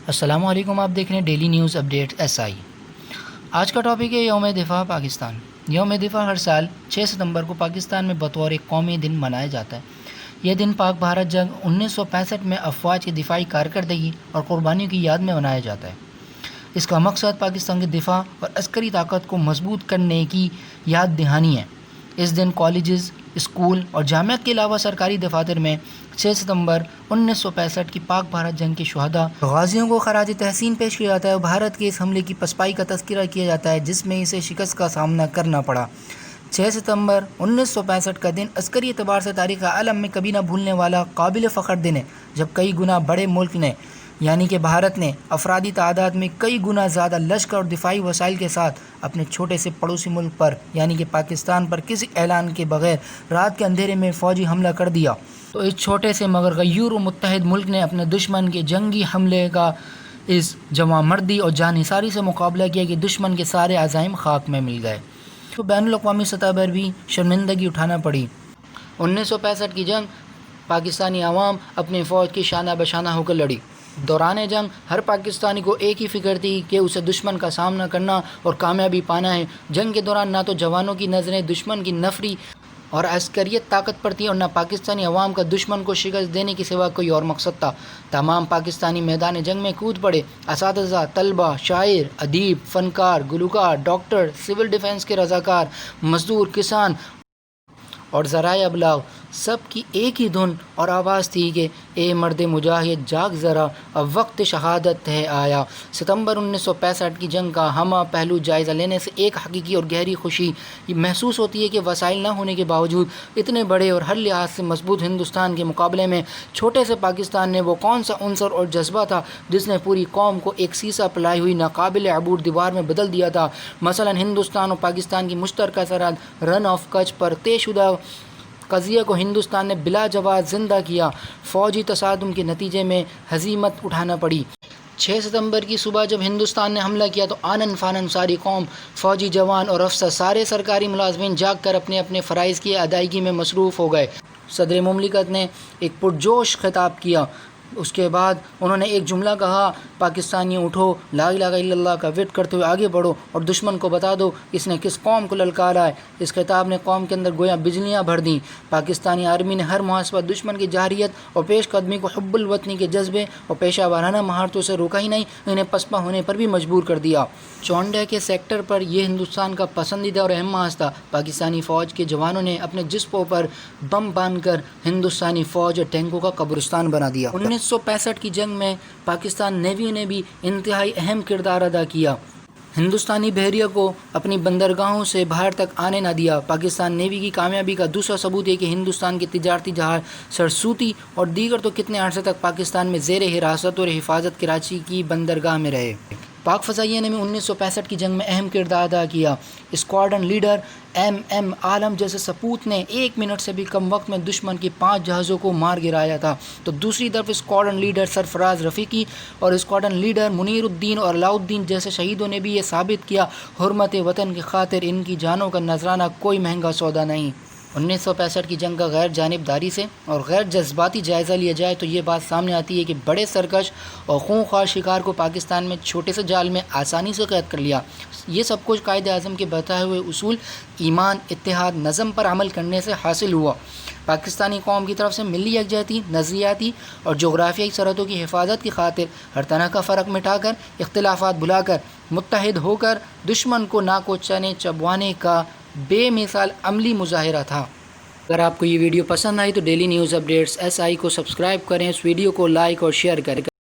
السلام علیکم، آپ دیکھ رہے ہیں ڈیلی نیوز اپڈیٹ SI۔ آج کا ٹاپک ہے یوم دفاع پاکستان۔ یوم دفاع ہر سال 6 ستمبر کو پاکستان میں بطور ایک قومی دن منایا جاتا ہے۔ یہ دن پاک بھارت جنگ 1965 میں افواج کی دفاعی کارکردگی اور قربانیوں کی یاد میں منایا جاتا ہے۔ اس کا مقصد پاکستان کی دفاع اور عسکری طاقت کو مضبوط کرنے کی یاد دہانی ہے۔ اس دن کالجز، اسکول اور جامعات کے علاوہ سرکاری دفاتر میں 6 ستمبر 1965 کی پاک بھارت جنگ کے شہداء غازیوں کو خراج تحسین پیش کیا جاتا ہے اور بھارت کے اس حملے کی پسپائی کا تذکرہ کیا جاتا ہے جس میں اسے شکست کا سامنا کرنا پڑا۔ 6 ستمبر 1965 کا دن عسکری اعتبار سے تاریخ عالم میں کبھی نہ بھولنے والا قابل فخر دن ہے، جب کئی گنا بڑے ملک نے یعنی کہ بھارت نے افرادی تعداد میں کئی گنا زیادہ لشکر اور دفاعی وسائل کے ساتھ اپنے چھوٹے سے پڑوسی ملک پر یعنی کہ پاکستان پر کسی اعلان کے بغیر رات کے اندھیرے میں فوجی حملہ کر دیا۔ تو اس چھوٹے سے مگر غیور و متحد ملک نے اپنے دشمن کے جنگی حملے کا اس جواں مردی اور جان نثاری سے مقابلہ کیا کہ دشمن کے سارے عزائم خاک میں مل گئے۔ تو بین الاقوامی سطح پر بھی شرمندگی اٹھانا پڑی۔ 1965 کی جنگ پاکستانی عوام اپنی فوج کی شانہ بشانہ ہو کر لڑی۔ دوران جنگ ہر پاکستانی کو ایک ہی فکر تھی کہ اسے دشمن کا سامنا کرنا اور کامیابی پانا ہے۔ جنگ کے دوران نہ تو جوانوں کی نظریں دشمن کی نفری اور عسکریت طاقت پر تھیں اور نہ پاکستانی عوام کا دشمن کو شکست دینے کے سوا کوئی اور مقصد تھا۔ تمام پاکستانی میدان جنگ میں کود پڑے۔ اساتذہ، طلبہ، شاعر، ادیب، فنکار، گلوکار، ڈاکٹر، سول ڈیفنس کے رضاکار، مزدور، کسان اور ذرائع ابلاغ، سب کی ایک ہی دھن اور آواز تھی کہ اے مرد مجاہد جاگ ذرا، اب وقت شہادت ہے آیا۔ ستمبر 1965 کی جنگ کا ہمہ پہلو جائزہ لینے سے ایک حقیقی اور گہری خوشی محسوس ہوتی ہے کہ وسائل نہ ہونے کے باوجود اتنے بڑے اور ہر لحاظ سے مضبوط ہندوستان کے مقابلے میں چھوٹے سے پاکستان نے وہ کون سا عنصر اور جذبہ تھا جس نے پوری قوم کو ایک سیسہ پلائی ہوئی ناقابل عبور دیوار میں بدل دیا تھا۔ مثلا ہندوستان اور پاکستان کی مشترکہ سرحد رن آف کچھ پر طے شدہ قضیے کو ہندوستان نے بلا جواز زندہ کیا۔ فوجی تصادم کے نتیجے میں ہزیمت اٹھانا پڑی۔ 6 ستمبر کی صبح جب ہندوستان نے حملہ کیا تو آنن فانن ساری قوم، فوجی جوان اور افسر، سارے سرکاری ملازمین جاگ کر اپنے اپنے فرائض کی ادائیگی میں مصروف ہو گئے۔ صدر مملکت نے ایک پرجوش خطاب کیا۔ اس کے بعد انہوں نے ایک جملہ کہا، پاکستانیوں اٹھو، لا الہ الا اللہ کا ورد کرتے ہوئے آگے بڑھو اور دشمن کو بتا دو اس نے کس قوم کو للکارا ہے۔ اس خطاب نے قوم کے اندر گویا بجلیاں بھر دیں۔ پاکستانی آرمی نے ہر محاسبہ دشمن کی جارحیت اور پیش قدمی کو حب الوطنی کے جذبے اور پیشہ ورانہ مہارتوں سے روکا ہی نہیں، انہیں پسپا ہونے پر بھی مجبور کر دیا۔ چونڈے کے سیکٹر پر یہ ہندوستان کا پسندیدہ اور اہم محاذ تھا۔ پاکستانی فوج کے جوانوں نے اپنے جسموں پر بم باندھ کر ہندوستانی فوج اور ٹینکوں کا قبرستان بنا دیا۔ 1965 کی جنگ میں پاکستان نیوی نے بھی انتہائی اہم کردار ادا کیا۔ ہندوستانی بحریہ کو اپنی بندرگاہوں سے باہر تک آنے نہ دیا۔ پاکستان نیوی کی کامیابی کا دوسرا ثبوت یہ کہ ہندوستان کے تجارتی جہاز سرسوتی اور دیگر تو کتنے عرصے تک پاکستان میں زیر حراست اور حفاظت کراچی کی بندرگاہ میں رہے۔ پاک فضائیہ نے بھی 1965 کی جنگ میں اہم کردار ادا کیا۔ اسکواڈرن لیڈر MM عالم جیسے سپوت نے 1 منٹ سے بھی کم وقت میں دشمن کی 5 جہازوں کو مار گرایا تھا۔ تو دوسری طرف اسکواڈرن لیڈر سرفراز رفیقی اور اسکواڈرن لیڈر منیر الدین اور علاء الدین جیسے شہیدوں نے بھی یہ ثابت کیا، حرمت وطن کی خاطر ان کی جانوں کا نذرانہ کوئی مہنگا سودا نہیں۔ 1965 کی جنگ کا غیر جانبداری سے اور غیر جذباتی جائزہ لیا جائے تو یہ بات سامنے آتی ہے کہ بڑے سرکش اور خونخوار شکار کو پاکستان میں چھوٹے سے جال میں آسانی سے قید کر لیا۔ یہ سب کچھ قائد اعظم کے بتائے ہوئے اصول ایمان، اتحاد، نظم پر عمل کرنے سے حاصل ہوا۔ پاکستانی قوم کی طرف سے ملی یکجہتی، نظریاتی اور جغرافیائی سرحدوں کی حفاظت کی خاطر ہر طرح کا فرق مٹا کر، اختلافات بھلا کر، متحد ہو کر دشمن کو ناک و چنے چبوانے کا بے مثال عملی مظاہرہ تھا۔ اگر آپ کو یہ ویڈیو پسند آئی تو ڈیلی نیوز اپڈیٹس SI کو سبسکرائب کریں، اس ویڈیو کو لائک اور شیئر کریں۔